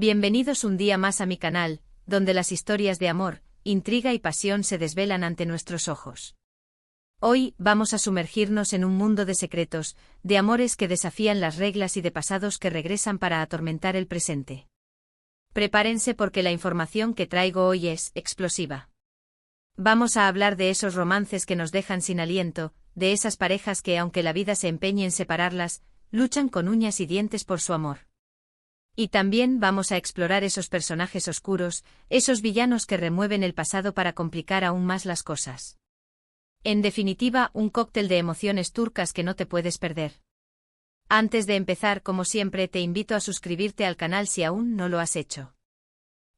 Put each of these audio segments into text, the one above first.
Bienvenidos un día más a mi canal, donde las historias de amor, intriga y pasión se desvelan ante nuestros ojos. Hoy vamos a sumergirnos en un mundo de secretos, de amores que desafían las reglas y de pasados que regresan para atormentar el presente. Prepárense porque la información que traigo hoy es explosiva. Vamos a hablar de esos romances que nos dejan sin aliento, de esas parejas que, aunque la vida se empeñe en separarlas, luchan con uñas y dientes por su amor. Y también vamos a explorar esos personajes oscuros, esos villanos que remueven el pasado para complicar aún más las cosas. En definitiva, un cóctel de emociones turcas que no te puedes perder. Antes de empezar, como siempre, te invito a suscribirte al canal si aún no lo has hecho.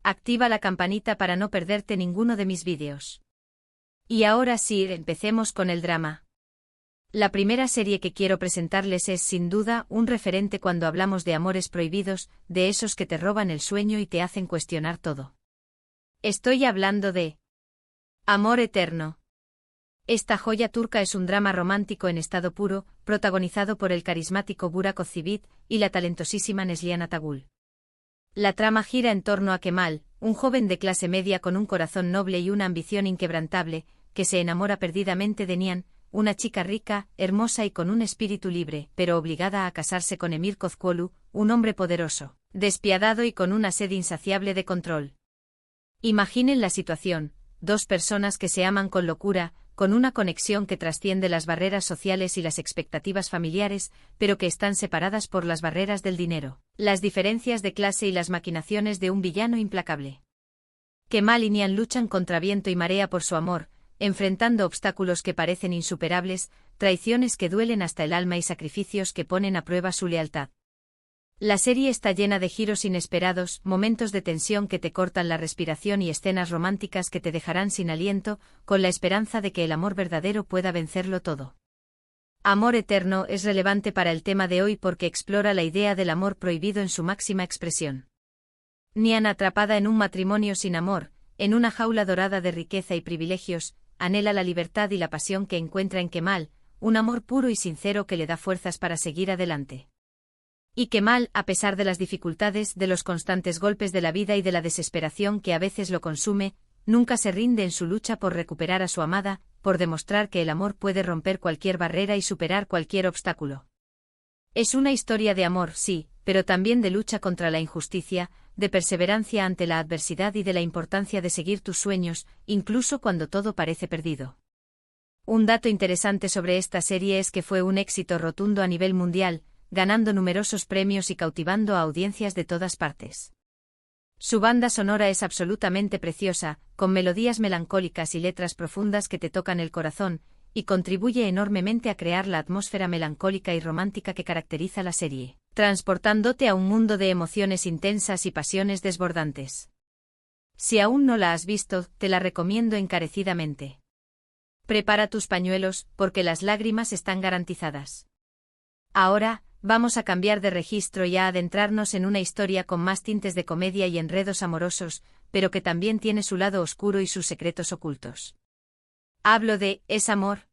Activa la campanita para no perderte ninguno de mis vídeos. Y ahora sí, empecemos con el drama. La primera serie que quiero presentarles es sin duda un referente cuando hablamos de amores prohibidos, de esos que te roban el sueño y te hacen cuestionar todo. Estoy hablando de Amor Eterno. Esta joya turca es un drama romántico en estado puro, protagonizado por el carismático Burak Özçivit y la talentosísima Neslihan Atagül. La trama gira en torno a Kemal, un joven de clase media con un corazón noble y una ambición inquebrantable, que se enamora perdidamente de Nihan, una chica rica, hermosa y con un espíritu libre, pero obligada a casarse con Emir Kozcuoğlu, un hombre poderoso, despiadado y con una sed insaciable de control. Imaginen la situación: dos personas que se aman con locura, con una conexión que trasciende las barreras sociales y las expectativas familiares, pero que están separadas por las barreras del dinero, las diferencias de clase y las maquinaciones de un villano implacable. Kemal y Nihan luchan contra viento y marea por su amor, enfrentando obstáculos que parecen insuperables, traiciones que duelen hasta el alma y sacrificios que ponen a prueba su lealtad. La serie está llena de giros inesperados, momentos de tensión que te cortan la respiración y escenas románticas que te dejarán sin aliento, con la esperanza de que el amor verdadero pueda vencerlo todo. Amor Eterno es relevante para el tema de hoy porque explora la idea del amor prohibido en su máxima expresión. Nihan, atrapada en un matrimonio sin amor, en una jaula dorada de riqueza y privilegios, anhela la libertad y la pasión que encuentra en Kemal, un amor puro y sincero que le da fuerzas para seguir adelante. Y Kemal, a pesar de las dificultades, de los constantes golpes de la vida y de la desesperación que a veces lo consume, nunca se rinde en su lucha por recuperar a su amada, por demostrar que el amor puede romper cualquier barrera y superar cualquier obstáculo. Es una historia de amor, sí, pero también de lucha contra la injusticia, de perseverancia ante la adversidad y de la importancia de seguir tus sueños, incluso cuando todo parece perdido. Un dato interesante sobre esta serie es que fue un éxito rotundo a nivel mundial, ganando numerosos premios y cautivando a audiencias de todas partes. Su banda sonora es absolutamente preciosa, con melodías melancólicas y letras profundas que te tocan el corazón, y contribuye enormemente a crear la atmósfera melancólica y romántica que caracteriza la serie, transportándote a un mundo de emociones intensas y pasiones desbordantes. Si aún no la has visto, te la recomiendo encarecidamente. Prepara tus pañuelos, porque las lágrimas están garantizadas. Ahora, vamos a cambiar de registro y a adentrarnos en una historia con más tintes de comedia y enredos amorosos, pero que también tiene su lado oscuro y sus secretos ocultos. Hablo de Es Amor.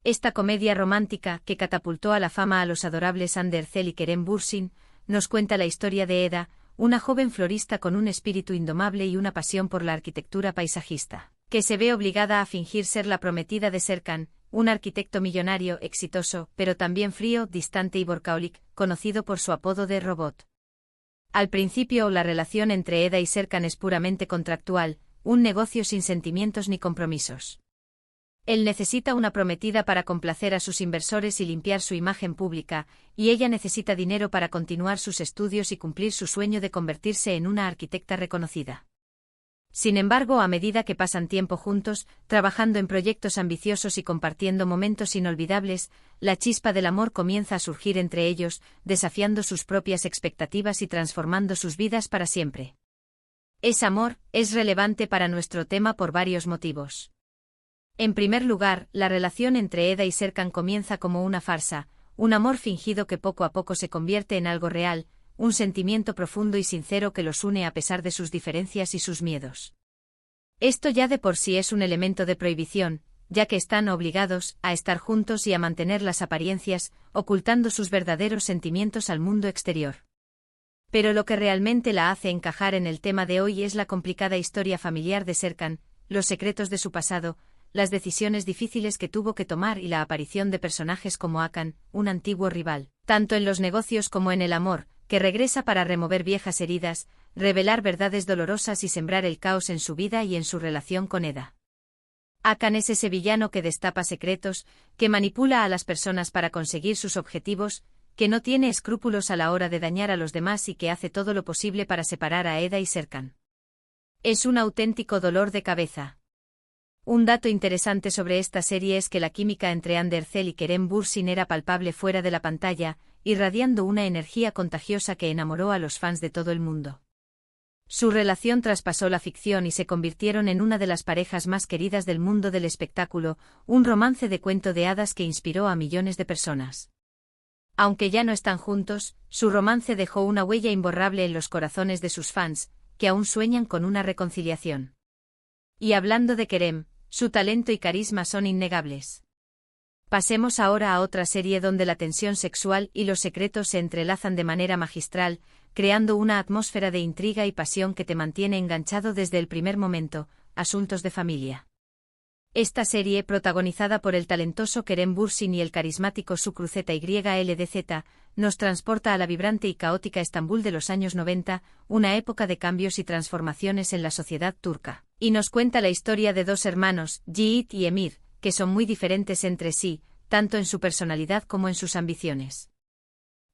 Esta comedia romántica, que catapultó a la fama a los adorables Hande Erçel y Kerem Bürsin, nos cuenta la historia de Eda, una joven florista con un espíritu indomable y una pasión por la arquitectura paisajista, que se ve obligada a fingir ser la prometida de Serkan, un arquitecto millonario, exitoso, pero también frío, distante y workaholic, conocido por su apodo de Robot. Al principio, la relación entre Eda y Serkan es puramente contractual, un negocio sin sentimientos ni compromisos. Él necesita una prometida para complacer a sus inversores y limpiar su imagen pública, y ella necesita dinero para continuar sus estudios y cumplir su sueño de convertirse en una arquitecta reconocida. Sin embargo, a medida que pasan tiempo juntos, trabajando en proyectos ambiciosos y compartiendo momentos inolvidables, la chispa del amor comienza a surgir entre ellos, desafiando sus propias expectativas y transformando sus vidas para siempre. Es Amor es relevante para nuestro tema por varios motivos. En primer lugar, la relación entre Eda y Serkan comienza como una farsa, un amor fingido que poco a poco se convierte en algo real, un sentimiento profundo y sincero que los une a pesar de sus diferencias y sus miedos. Esto ya de por sí es un elemento de prohibición, ya que están obligados a estar juntos y a mantener las apariencias, ocultando sus verdaderos sentimientos al mundo exterior. Pero lo que realmente la hace encajar en el tema de hoy es la complicada historia familiar de Serkan, los secretos de su pasado, las decisiones difíciles que tuvo que tomar y la aparición de personajes como Hakan, un antiguo rival, tanto en los negocios como en el amor, que regresa para remover viejas heridas, revelar verdades dolorosas y sembrar el caos en su vida y en su relación con Eda. Hakan es ese villano que destapa secretos, que manipula a las personas para conseguir sus objetivos, que no tiene escrúpulos a la hora de dañar a los demás y que hace todo lo posible para separar a Eda y Serkan. Es un auténtico dolor de cabeza. Un dato interesante sobre esta serie es que la química entre Andercel y Kerem Bürsin era palpable fuera de la pantalla, irradiando una energía contagiosa que enamoró a los fans de todo el mundo. Su relación traspasó la ficción y se convirtieron en una de las parejas más queridas del mundo del espectáculo, un romance de cuento de hadas que inspiró a millones de personas. Aunque ya no están juntos, su romance dejó una huella imborrable en los corazones de sus fans, que aún sueñan con una reconciliación. Y hablando de Kerem, su talento y carisma son innegables. Pasemos ahora a otra serie donde la tensión sexual y los secretos se entrelazan de manera magistral, creando una atmósfera de intriga y pasión que te mantiene enganchado desde el primer momento, Asuntos de familia. Esta serie, protagonizada por el talentoso Kerem Bürsin y el carismático Şükrü ZYLDZ, nos transporta a la vibrante y caótica Estambul de los años 90, una época de cambios y transformaciones en la sociedad turca, y nos cuenta la historia de dos hermanos, Yiğit y Emir, que son muy diferentes entre sí, tanto en su personalidad como en sus ambiciones.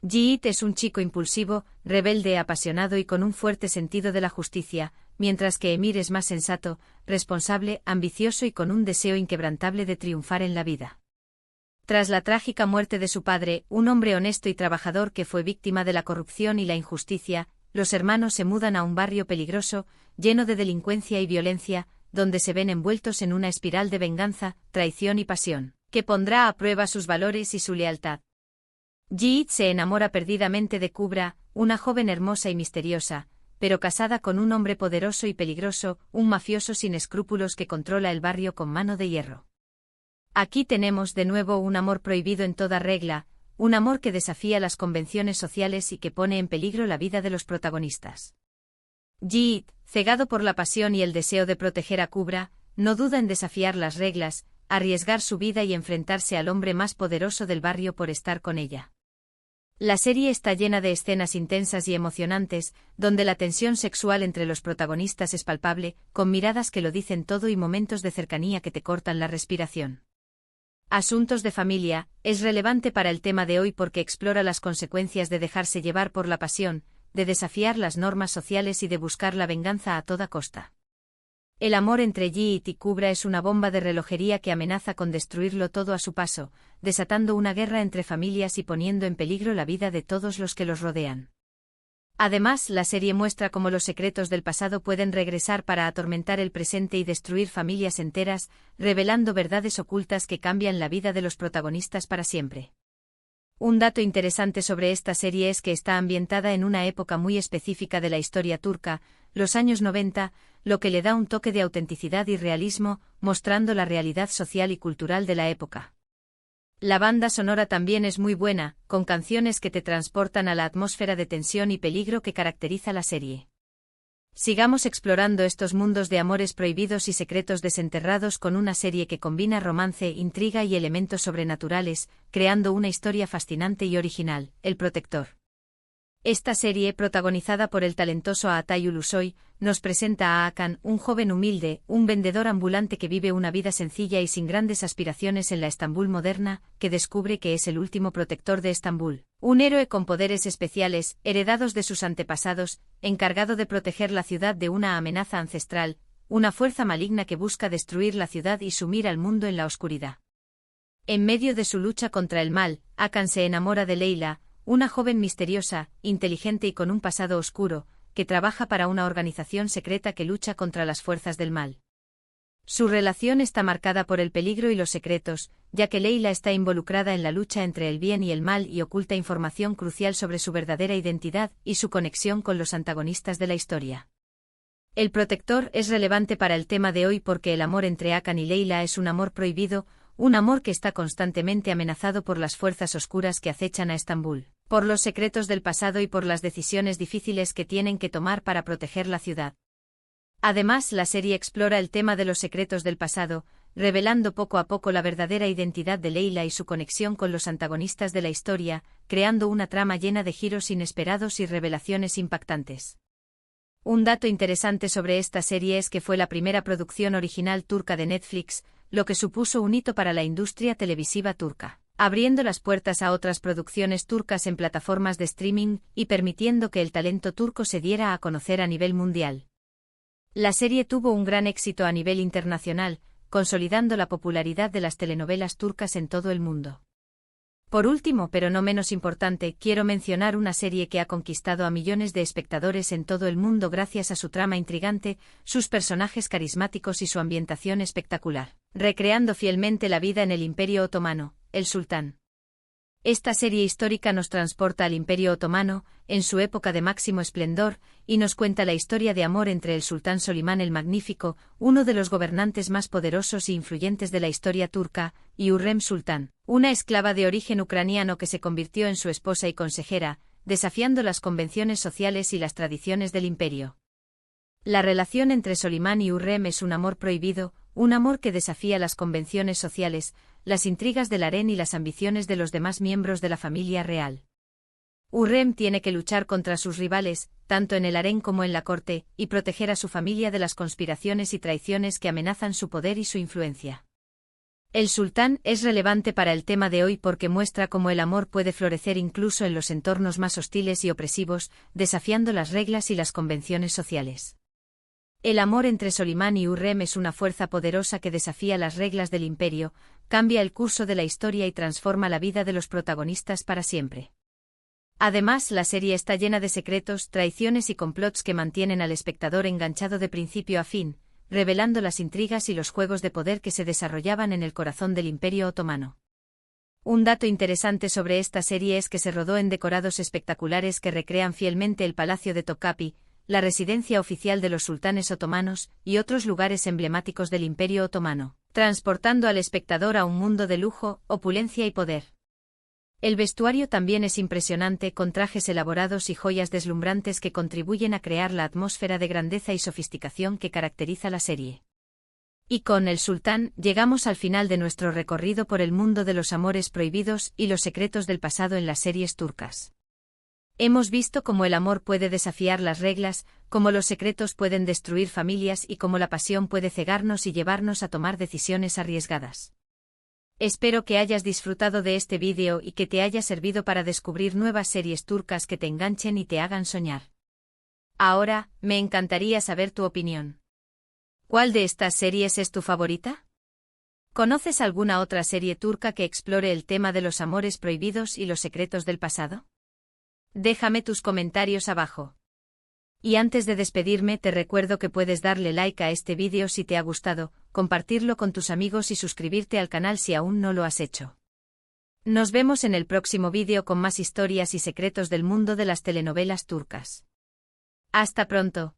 Yiğit es un chico impulsivo, rebelde, apasionado y con un fuerte sentido de la justicia, mientras que Emir es más sensato, responsable, ambicioso y con un deseo inquebrantable de triunfar en la vida. Tras la trágica muerte de su padre, un hombre honesto y trabajador que fue víctima de la corrupción y la injusticia, los hermanos se mudan a un barrio peligroso, lleno de delincuencia y violencia, donde se ven envueltos en una espiral de venganza, traición y pasión, que pondrá a prueba sus valores y su lealtad. Yiğit se enamora perdidamente de Kubra, una joven hermosa y misteriosa, pero casada con un hombre poderoso y peligroso, un mafioso sin escrúpulos que controla el barrio con mano de hierro. Aquí tenemos de nuevo un amor prohibido en toda regla, un amor que desafía las convenciones sociales y que pone en peligro la vida de los protagonistas. Yiğit, cegado por la pasión y el deseo de proteger a Kubra, no duda en desafiar las reglas, arriesgar su vida y enfrentarse al hombre más poderoso del barrio por estar con ella. La serie está llena de escenas intensas y emocionantes, donde la tensión sexual entre los protagonistas es palpable, con miradas que lo dicen todo y momentos de cercanía que te cortan la respiración. Asuntos de familia, es relevante para el tema de hoy porque explora las consecuencias de dejarse llevar por la pasión, de desafiar las normas sociales y de buscar la venganza a toda costa. El amor entre Yiğit y Kubra es una bomba de relojería que amenaza con destruirlo todo a su paso, desatando una guerra entre familias y poniendo en peligro la vida de todos los que los rodean. Además, la serie muestra cómo los secretos del pasado pueden regresar para atormentar el presente y destruir familias enteras, revelando verdades ocultas que cambian la vida de los protagonistas para siempre. Un dato interesante sobre esta serie es que está ambientada en una época muy específica de la historia turca, los años 90, lo que le da un toque de autenticidad y realismo, mostrando la realidad social y cultural de la época. La banda sonora también es muy buena, con canciones que te transportan a la atmósfera de tensión y peligro que caracteriza la serie. Sigamos explorando estos mundos de amores prohibidos y secretos desenterrados con una serie que combina romance, intriga y elementos sobrenaturales, creando una historia fascinante y original, El Protector. Esta serie, protagonizada por el talentoso Atay Ulusoy, nos presenta a Hakan, un joven humilde, un vendedor ambulante que vive una vida sencilla y sin grandes aspiraciones en la Estambul moderna, que descubre que es el último protector de Estambul, un héroe con poderes especiales, heredados de sus antepasados, encargado de proteger la ciudad de una amenaza ancestral, una fuerza maligna que busca destruir la ciudad y sumir al mundo en la oscuridad. En medio de su lucha contra el mal, Hakan se enamora de Leyla, una joven misteriosa, inteligente y con un pasado oscuro, que trabaja para una organización secreta que lucha contra las fuerzas del mal. Su relación está marcada por el peligro y los secretos, ya que Leyla está involucrada en la lucha entre el bien y el mal y oculta información crucial sobre su verdadera identidad y su conexión con los antagonistas de la historia. El Protector es relevante para el tema de hoy porque el amor entre Hakan y Leyla es un amor prohibido, un amor que está constantemente amenazado por las fuerzas oscuras que acechan a Estambul. por los secretos del pasado y por las decisiones difíciles que tienen que tomar para proteger la ciudad. Además, la serie explora el tema de los secretos del pasado, revelando poco a poco la verdadera identidad de Leila y su conexión con los antagonistas de la historia, creando una trama llena de giros inesperados y revelaciones impactantes. Un dato interesante sobre esta serie es que fue la primera producción original turca de Netflix, lo que supuso un hito para la industria televisiva turca, abriendo las puertas a otras producciones turcas en plataformas de streaming y permitiendo que el talento turco se diera a conocer a nivel mundial. La serie tuvo un gran éxito a nivel internacional, consolidando la popularidad de las telenovelas turcas en todo el mundo. Por último, pero no menos importante, quiero mencionar una serie que ha conquistado a millones de espectadores en todo el mundo gracias a su trama intrigante, sus personajes carismáticos y su ambientación espectacular, recreando fielmente la vida en el Imperio Otomano, el Sultán. Esta serie histórica nos transporta al Imperio Otomano, en su época de máximo esplendor, y nos cuenta la historia de amor entre el sultán Solimán el Magnífico, uno de los gobernantes más poderosos e influyentes de la historia turca, y Hürrem Sultán, una esclava de origen ucraniano que se convirtió en su esposa y consejera, desafiando las convenciones sociales y las tradiciones del imperio. La relación entre Solimán y Hürrem es un amor prohibido, un amor que desafía las convenciones sociales, las intrigas del harén y las ambiciones de los demás miembros de la familia real. Hürrem tiene que luchar contra sus rivales, tanto en el harén como en la corte, y proteger a su familia de las conspiraciones y traiciones que amenazan su poder y su influencia. El sultán es relevante para el tema de hoy porque muestra cómo el amor puede florecer incluso en los entornos más hostiles y opresivos, desafiando las reglas y las convenciones sociales. El amor entre Solimán y Hürrem es una fuerza poderosa que desafía las reglas del imperio, cambia el curso de la historia y transforma la vida de los protagonistas para siempre. Además, la serie está llena de secretos, traiciones y complots que mantienen al espectador enganchado de principio a fin, revelando las intrigas y los juegos de poder que se desarrollaban en el corazón del Imperio Otomano. Un dato interesante sobre esta serie es que se rodó en decorados espectaculares que recrean fielmente el Palacio de Topkapi, la residencia oficial de los sultanes otomanos, y otros lugares emblemáticos del Imperio Otomano, transportando al espectador a un mundo de lujo, opulencia y poder. El vestuario también es impresionante, con trajes elaborados y joyas deslumbrantes que contribuyen a crear la atmósfera de grandeza y sofisticación que caracteriza la serie. Y con El Sultán, llegamos al final de nuestro recorrido por el mundo de los amores prohibidos y los secretos del pasado en las series turcas. Hemos visto cómo el amor puede desafiar las reglas, cómo los secretos pueden destruir familias y cómo la pasión puede cegarnos y llevarnos a tomar decisiones arriesgadas. Espero que hayas disfrutado de este vídeo y que te haya servido para descubrir nuevas series turcas que te enganchen y te hagan soñar. Ahora, me encantaría saber tu opinión. ¿Cuál de estas series es tu favorita? ¿Conoces alguna otra serie turca que explore el tema de los amores prohibidos y los secretos del pasado? Déjame tus comentarios abajo. Y antes de despedirme te recuerdo que puedes darle like a este vídeo si te ha gustado, compartirlo con tus amigos y suscribirte al canal si aún no lo has hecho. Nos vemos en el próximo vídeo con más historias y secretos del mundo de las telenovelas turcas. Hasta pronto.